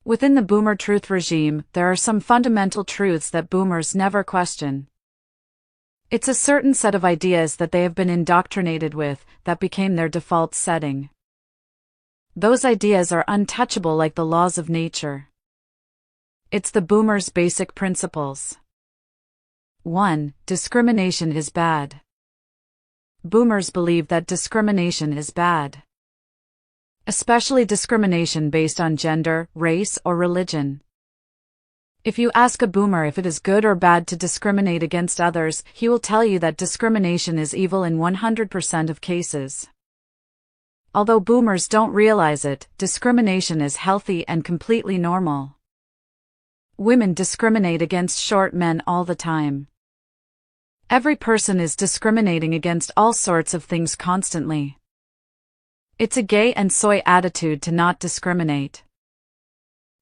Within the boomer truth regime, there are some fundamental truths that boomers never question. It's a certain set of ideas that they have been indoctrinated with that became their default setting. Those ideas are untouchable like the laws of nature. It's the boomers' basic principles. 1. Discrimination is bad. Boomers believe that discrimination is bad. Especially discrimination based on gender, race, or religion. If you ask a boomer if it is good or bad to discriminate against others, he will tell you that discrimination is evil in 100% of cases. Although boomers don't realize it, discrimination is healthy and completely normal. Women discriminate against short men all the time. Every person is discriminating against all sorts of things constantly. It's a gay and soy attitude to not discriminate.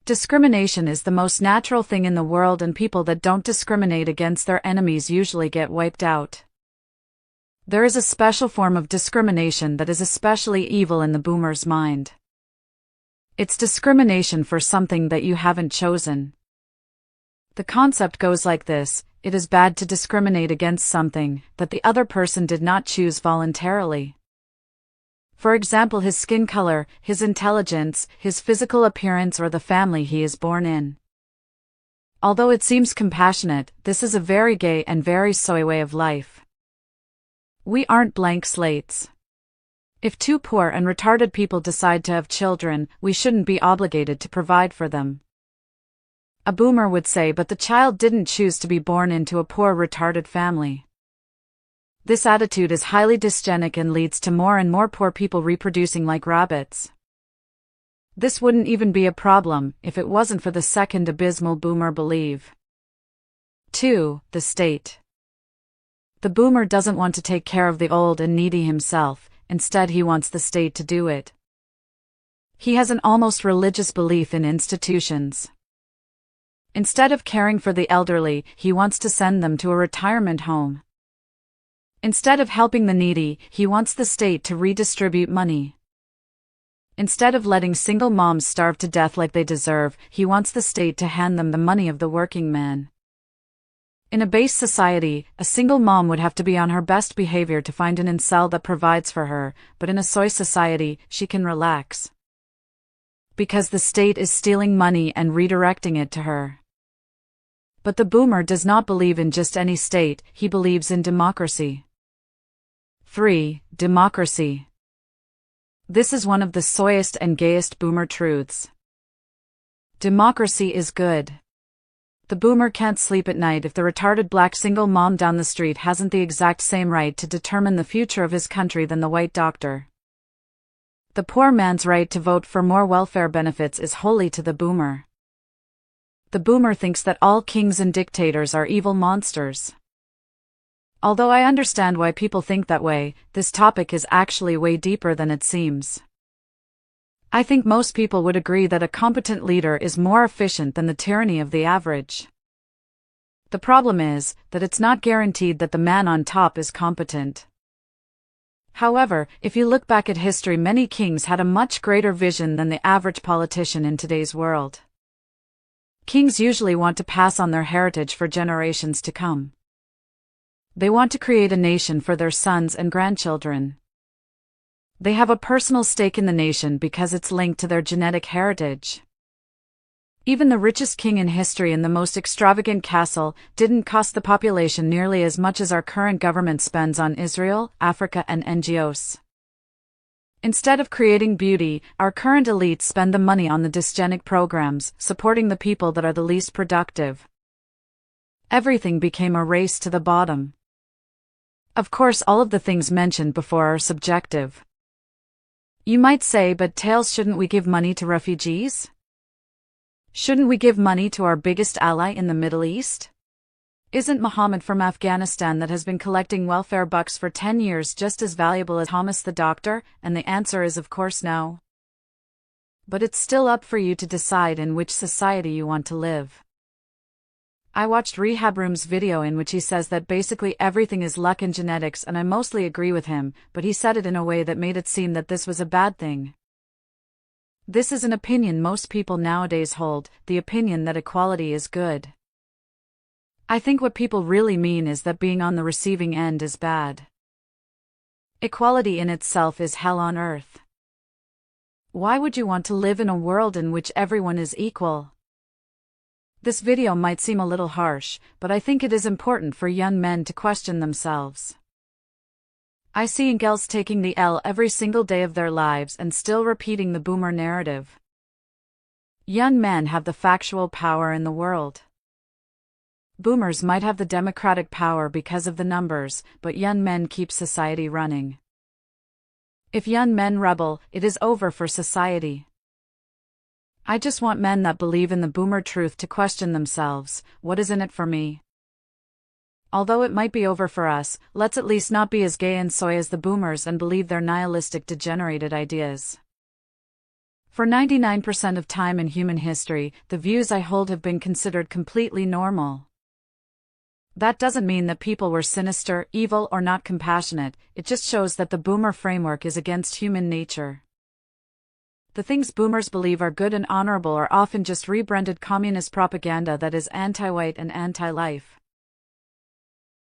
Discrimination is the most natural thing in the world, and people that don't discriminate against their enemies usually get wiped out. There is a special form of discrimination that is especially evil in the boomer's mind. It's discrimination for something that you haven't chosen. The concept goes like this: it is bad to discriminate against something that the other person did not choose voluntarily. For example, his skin color, his intelligence, his physical appearance, or the family he is born in. Although it seems compassionate, this is a very gay and very soy way of life. We aren't blank slates. If two poor and retarded people decide to have children, we shouldn't be obligated to provide for them. A boomer would say, but the child didn't choose to be born into a poor retarded family. This attitude is highly dysgenic and leads to more and more poor people reproducing like rabbits. This wouldn't even be a problem if it wasn't for the second abysmal boomer belief. 2. The state. The boomer doesn't want to take care of the old and needy himself, instead he wants the state to do it. He has an almost religious belief in institutions. Instead of caring for the elderly, he wants to send them to a retirement home. Instead of helping the needy, he wants the state to redistribute money. Instead of letting single moms starve to death like they deserve, he wants the state to hand them the money of the working man. In a base society, a single mom would have to be on her best behavior to find an incel that provides for her, but in a soy society, she can relax. Because the state is stealing money and redirecting it to her. But the boomer does not believe in just any state, he believes in democracy. 3. Democracy. This is one of the soyest and gayest boomer truths. Democracy is good. The boomer can't sleep at night if the retarded black single mom down the street hasn't the exact same right to determine the future of his country than the white doctor. The poor man's right to vote for more welfare benefits is holy to the boomer. The boomer thinks that all kings and dictators are evil monsters. Although I understand why people think that way, this topic is actually way deeper than it seems. I think most people would agree that a competent leader is more efficient than the tyranny of the average. The problem is that it's not guaranteed that the man on top is competent. However, if you look back at history, many kings had a much greater vision than the average politician in today's world. Kings usually want to pass on their heritage for generations to come. They want to create a nation for their sons and grandchildren. They have a personal stake in the nation because it's linked to their genetic heritage. Even the richest king in history and the most extravagant castle didn't cost the population nearly as much as our current government spends on Israel, Africa, and NGOs. Instead of creating beauty, our current elites spend the money on the dysgenic programs, supporting the people that are the least productive. Everything became a race to the bottom. Of course, all of the things mentioned before are subjective. You might say, but Tails, shouldn't we give money to refugees? Shouldn't we give money to our biggest ally in the Middle East? Isn't Muhammad from Afghanistan that has been collecting welfare bucks for 10 years just as valuable as Thomas the doctor? And the answer is of course no. But it's still up for you to decide in which society you want to live. I watched Rehab Room's video in which he says that basically everything is luck and genetics, and I mostly agree with him, but he said it in a way that made it seem that this was a bad thing. This is an opinion most people nowadays hold, the opinion that equality is good. I think what people really mean is that being on the receiving end is bad. Equality in itself is hell on earth. Why would you want to live in a world in which everyone is equal? This video might seem a little harsh, but I think it is important for young men to question themselves. I see girls taking the L every single day of their lives and still repeating the boomer narrative. Young men have the factual power in the world. Boomers might have the democratic power because of the numbers, but young men keep society running. If young men rebel, it is over for society. I just want men that believe in the boomer truth to question themselves, what is in it for me? Although it might be over for us, let's at least not be as gay and soy as the boomers and believe their nihilistic degenerated ideas. For 99% of time in human history, the views I hold have been considered completely normal. That doesn't mean that people were sinister, evil, or not compassionate, it just shows that the boomer framework is against human nature. The things boomers believe are good and honorable are often just rebranded communist propaganda that is anti-white and anti-life.